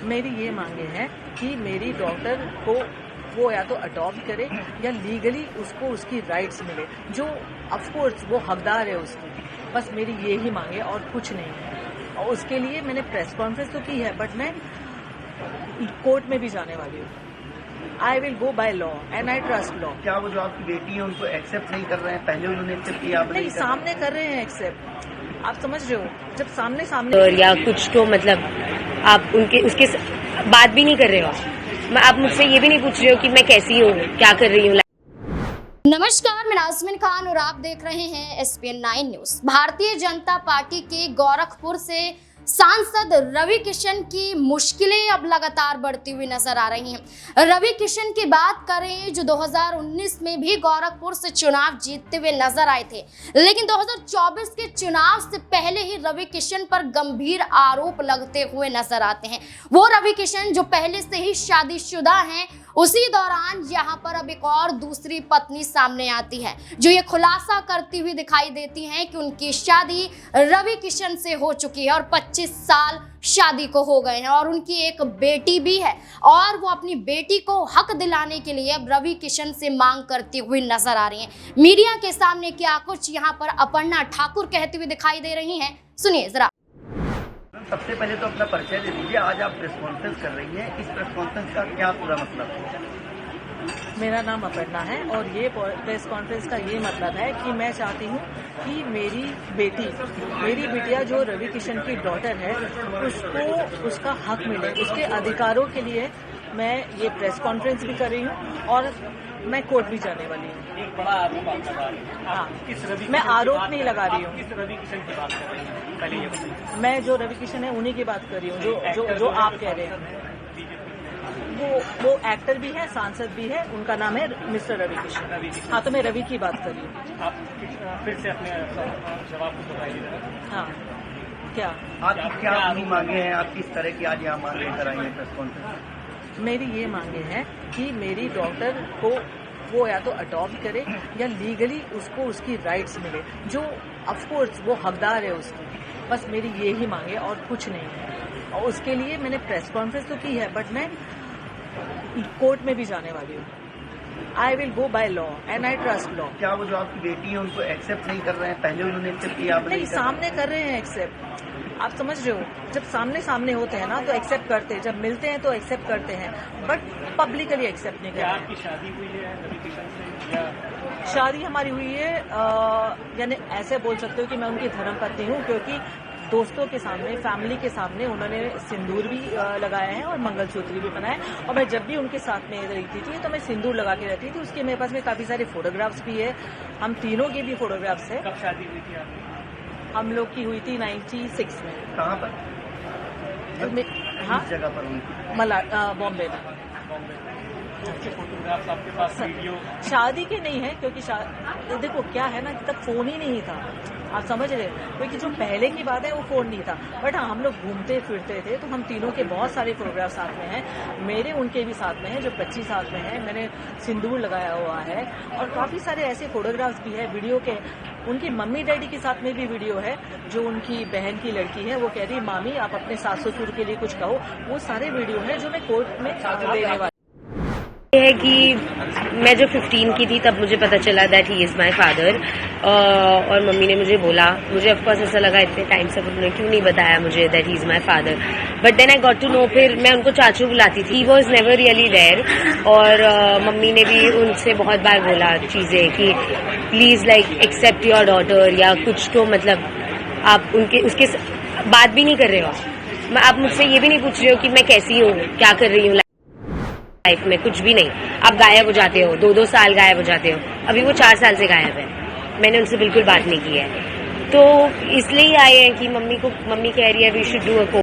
मेरी ये मांगे हैं कि मेरी डॉटर को वो या तो अडॉप्ट करे या लीगली उसको उसकी राइट्स मिले, जो ऑफकोर्स वो हकदार है उसकी। बस मेरी ये ही मांगे और कुछ नहीं है। और उसके लिए मैंने प्रेस कॉन्फ्रेंस तो की है, बट मैं कोर्ट में भी जाने वाली हूँ। I will go by law and I trust law. क्या वो जो आपकी बेटी है उनको एक्सेप्ट नहीं कर रहे हैं? पहले उन्होंने एक्सेप्ट किया, आप नहीं, सामने कर रहे हैं एक्सेप्ट। आप समझ रहे हो, जब सामने सामने और या कुछ तो मतलब आप उसके बात भी नहीं कर रहे हो। आप मुझसे ये भी नहीं पूछ रहे हो कि मैं कैसी हूँ, क्या कर रही हूँ। नमस्कार, मैं नाज़मीन खान और आप देख रहे हैं SPN 9 news. Bharatiya Janata party के गोरखपुर से सांसद रवि किशन की मुश्किलें अब लगातार बढ़ती हुई नजर आ रही हैं। रवि किशन की बात करें, जो 2019 में भी गोरखपुर से चुनाव जीतते हुए नजर आए थे, लेकिन 2024 के चुनाव से पहले ही रवि किशन पर गंभीर आरोप लगते हुए नजर आते हैं। वो रवि किशन जो पहले से ही शादीशुदा हैं, उसी दौरान यहाँ पर अब एक और दूसरी पत्नी सामने आती है, जो ये खुलासा करती हुई दिखाई देती हैं कि उनकी शादी रवि किशन से हो चुकी है और 25 साल शादी को हो गए हैं और उनकी एक बेटी भी है। और वो अपनी बेटी को हक दिलाने के लिए अब रवि किशन से मांग करती हुई नजर आ रही हैं। मीडिया के सामने क्या कुछ यहाँ पर अपर्णा ठाकुर कहती हुई दिखाई दे रही हैं, सुनिए जरा। सबसे पहले तो अपना परिचय दे दीजिए। आज आप प्रेस कॉन्फ्रेंस कर रही हैं, इस प्रेस कॉन्फ्रेंस का क्या पूरा मतलब है? मेरा नाम अपर्णा है और ये प्रेस कॉन्फ्रेंस का ये मतलब है कि मैं चाहती हूँ कि मेरी बिटिया जो रवि किशन की डॉटर है, उसको उसका हक मिले, उसके अधिकारों के लिए मैं ये प्रेस कॉन्फ्रेंस भी कर रही हूँ और मैं कोर्ट भी जाने वाली हूँ। एक बड़ा आरोप आप लगा रही हैं। हाँ, किस रवि मैं किशन आरोप की नहीं लगा रही हूँ। किस रवि किशन की बात कर रही हैं? पहले ये बताइए। मैं जो रवि किशन है उन्हीं की बात कर रही हूँ, जो आप कह रहे हैं। वो एक्टर भी है, सांसद भी है, उनका नाम है मिस्टर रवि किशन। हाँ, तो मैं रवि की बात कर रही हूँ। आप फिर से अपने जवाब को बताइए। हाँ, क्या आपकी क्या अपनी मांगे हैं? आप किस तरह की आज यहाँ मांग लेकर आई हैं प्रेस कॉन्फ्रेंस? मेरी ये मांगे हैं कि मेरी डॉटर को वो या तो अडॉप्ट करे या लीगली उसको उसकी राइट्स मिले, जो ऑफकोर्स वो हकदार है उसकी। बस मेरी ये ही मांगे और कुछ नहीं है। और उसके लिए मैंने प्रेस कॉन्फ्रेंस तो की है, बट मैं कोर्ट में भी जाने वाली हूँ। I will go by law and I trust law. क्या वो जो आपकी बेटी है उनको एक्सेप्ट नहीं कर रहे हैं? पहले उन्होंने एक्सेप्ट किया, आप नहीं, सामने कर रहे हैं एक्सेप्ट। आप समझ रहे हो, जब सामने सामने होते हैं ना तो एक्सेप्ट करते हैं, जब मिलते हैं तो एक्सेप्ट करते हैं, बट पब्लिकली एक्सेप्ट नहीं क्या करते। आपकी शादी हुई है रवि किशन से या शादी हमारी हुई है, यानी ऐसे बोल सकते हो कि मैं उनकी धर्मपत्नी हूँ, क्योंकि दोस्तों के सामने, फैमिली के सामने उन्होंने सिंदूर भी लगाया है और मंगलसूत्र भी बनाया है। और मैं जब भी उनके साथ में रहती थी तो मैं सिंदूर लगा के रहती थी। उसके मेरे पास में काफी सारे फोटोग्राफ्स भी है, हम तीनों के भी फोटोग्राफ्स है। कब शादी हुई थी आपकी? हम लोग की हुई थी 96 में। कहाँ पर? हाँ, किस जगह पर हुई थी? बॉम्बे में। बॉम्बे में। उसके फोटोग्राफ्स आपके पास, वीडियो? शादी के नहीं है, क्योंकि देखो क्या है ना, तब फोन ही नहीं था। आप समझ रहे हैं, क्योंकि जो पहले की बात है वो फोन नहीं था। बट हाँ, हम लोग घूमते फिरते थे, तो हम तीनों के बहुत सारे फोटोग्राफ साथ में हैं। मेरे उनके भी साथ में है, जो 25 साथ में है। मैंने सिंदूर लगाया हुआ है और काफी सारे ऐसे फोटोग्राफ्स भी है वीडियो के। उनकी मम्मी डैडी के साथ में भी वीडियो है, जो उनकी बहन की लड़की है, वो कह रही मामी आप अपने सास ससुर के लिए कुछ कहो। वो सारे वीडियो है जो मैं कोर्ट में देने वाली है कि मैं जब 15 की थी तब मुझे पता चला that he is my father. और मम्मी ने मुझे बोला, मुझे ऑफकोर्स ऐसा लगा इतने टाइम से उन्होंने क्यों नहीं बताया मुझे that he is my father. But then I got to know, फिर मैं उनको चाचू बुलाती थी। He was never really there. और मम्मी ने भी उनसे बहुत बार बोला चीज़ें कि please like accept your daughter या कुछ तो मतलब आप उसके बात भी नहीं कर रहे हो। आप मुझसे ये भी नहीं पूछ रहे हो कि मैं कैसी हूँ, क्या कर रही हूँ लाइफ में, कुछ भी नहीं। आप गायब हो जाते हो, 2-2 साल गायब हो जाते हो। अभी वो 4 साल से गायब है, मैंने उनसे बिल्कुल बात नहीं की है। तो इसलिए आए हैं कि मम्मी कह रही है we should do uh.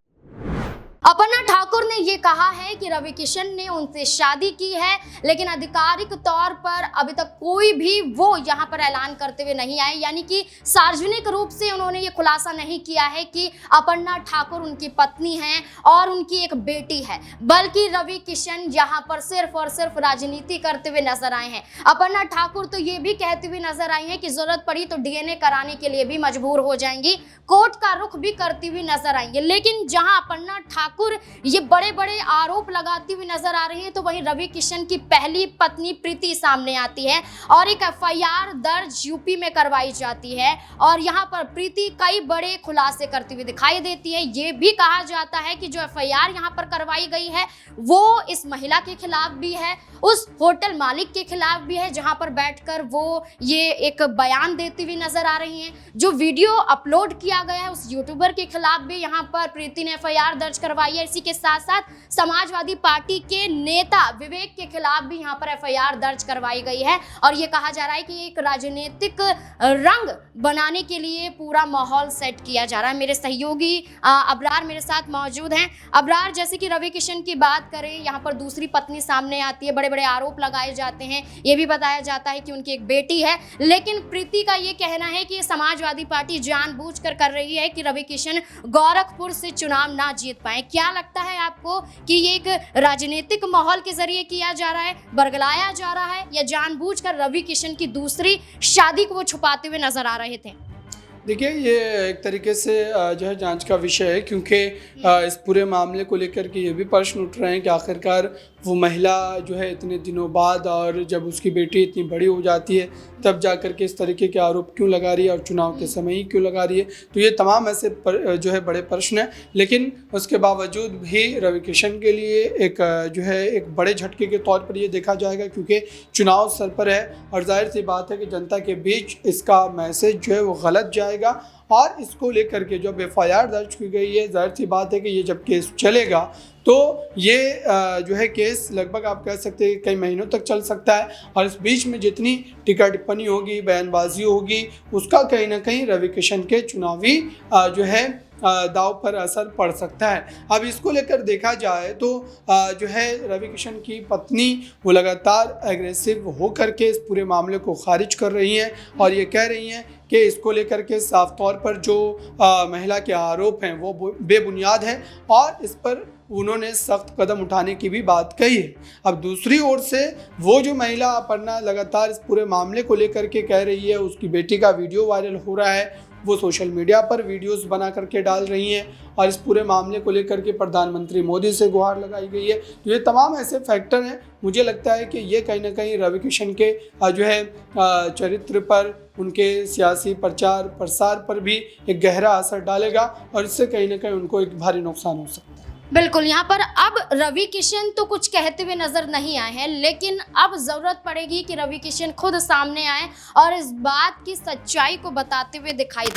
Aparna Thakur ने ये कहा है कि रवि किशन ने उनसे शादी की है, लेकिन आधिकारिक तौर पर अभी तक कोई भी वो यहाँ पर ऐलान करते हुए नहीं आए, यानी कि सार्वजनिक रूप से उन्होंने ये खुलासा नहीं किया है कि अपर्णा ठाकुर उनकी पत्नी हैं और उनकी एक बेटी है, बल्कि रवि किशन यहाँ पर सिर्फ और सिर्फ राजनीति करते हुए नजर आए हैं। अपर्णा ठाकुर तो ये भी कहती हुई नजर आई है कि जरूरत पड़ी तो DNA कराने के लिए भी मजबूर हो जाएंगी, कोर्ट का रुख भी करती हुई नजर आएंगे। लेकिन जहां अपर्णा ठाकुर ये बड़े बड़े आरोप लगाती हुई नजर आ रही है, तो वहीं रवि किशन की पहली पत्नी प्रीति सामने आती है और एक एफआईआर दर्ज यूपी में करवाई जाती है और यहाँ पर प्रीति कई बड़े खुलासे करती हुई दिखाई देती है। ये भी कहा जाता है कि जो एफआईआर यहाँ पर करवाई गई है वो इस महिला के खिलाफ भी है, उस होटल मालिक के खिलाफ भी है, जहां पर बैठकर वो ये एक बयान देती हुई नजर आ रही हैं। जो वीडियो अपलोड किया गया है उस यूट्यूबर के खिलाफ भी यहाँ पर प्रीति ने एफआईआर दर्ज करवाई है। इसी के साथ साथ समाजवादी पार्टी के नेता विवेक के खिलाफ भी यहाँ पर एफआईआर दर्ज करवाई गई है और ये कहा जा रहा है कि एक राजनीतिक रंग बनाने के लिए पूरा माहौल सेट किया जा रहा है। मेरे सहयोगी अबरार मेरे साथ मौजूद हैं। अबरार, जैसे कि रवि किशन की बात करें, यहाँ पर दूसरी पत्नी सामने आती है, बड़े बड़े आरोप लगाए जाते हैं, ये भी बताया जाता है कि उनकी एक बेटी है, लेकिन प्रीति का ये कहना है कि समाजवादी पार्टी जानबूझकर कर रही है कि रवि किशन गोरखपुर से चुनाव ना जीत पाए। क्या लगता है आपको कि ये एक राजनीतिक माहौल के जरिए किया जा रहा है, बरगलाया जा रहा है, या जानबूझकर रवि किशन की दूसरी शादी को वो छुपाते हुए नजर आ रहे थे? देखिए, ये एक तरीके से जो है जांच का विषय है, क्योंकि इस पूरे मामले को लेकर के ये भी प्रश्न उठ रहे हैं कि आखिरकार वो महिला जो है इतने दिनों बाद और जब उसकी बेटी इतनी बड़ी हो जाती है तब जा कर के इस तरीके के आरोप क्यों लगा रही है और चुनाव के समय ही क्यों लगा रही है। तो ये तमाम ऐसे जो है बड़े प्रश्न हैं, लेकिन उसके बावजूद भी रवि किशन के लिए एक जो है एक बड़े झटके के तौर पर ये देखा जाएगा, क्योंकि चुनाव सर पर है और जाहिर सी बात है कि जनता के बीच इसका मैसेज जो है वो गलत जाएगा और इसको लेकर के जब एफआईआर दर्ज की गई है, जाहिर सी बात है कि ये जब केस चलेगा तो ये जो है केस लगभग आप कह सकते हैं कई महीनों तक चल सकता है और इस बीच में जितनी टीका टिप्पणी होगी, बयानबाजी होगी, उसका कहीं ना कहीं रवि किशन के चुनावी जो है दाव पर असर पड़ सकता है। अब इसको लेकर देखा जाए तो जो है रवि किशन की पत्नी वो लगातार एग्रेसिव हो करके इस पूरे मामले को खारिज कर रही हैं और ये कह रही हैं कि इसको लेकर के साफ तौर पर जो महिला के आरोप हैं वो बेबुनियाद हैं और इस पर उन्होंने सख्त कदम उठाने की भी बात कही है। अब दूसरी ओर से वो जो महिला अपर्णा लगातार इस पूरे मामले को लेकर के कह रही है, उसकी बेटी का वीडियो वायरल हो रहा है, वो सोशल मीडिया पर वीडियोस बना करके डाल रही हैं और इस पूरे मामले को लेकर के प्रधानमंत्री मोदी से गुहार लगाई गई है। तो ये तमाम ऐसे फैक्टर हैं, मुझे लगता है कि ये कहीं ना कहीं रवि किशन के जो है चरित्र पर, उनके सियासी प्रचार प्रसार पर भी एक गहरा असर डालेगा और इससे कहीं ना कहीं उनको एक भारी नुकसान हो सकता है। बिल्कुल, यहाँ पर अब रवि किशन तो कुछ कहते हुए नजर नहीं आए हैं, लेकिन अब जरूरत पड़ेगी कि रवि किशन खुद सामने आए और इस बात की सच्चाई को बताते हुए दिखाई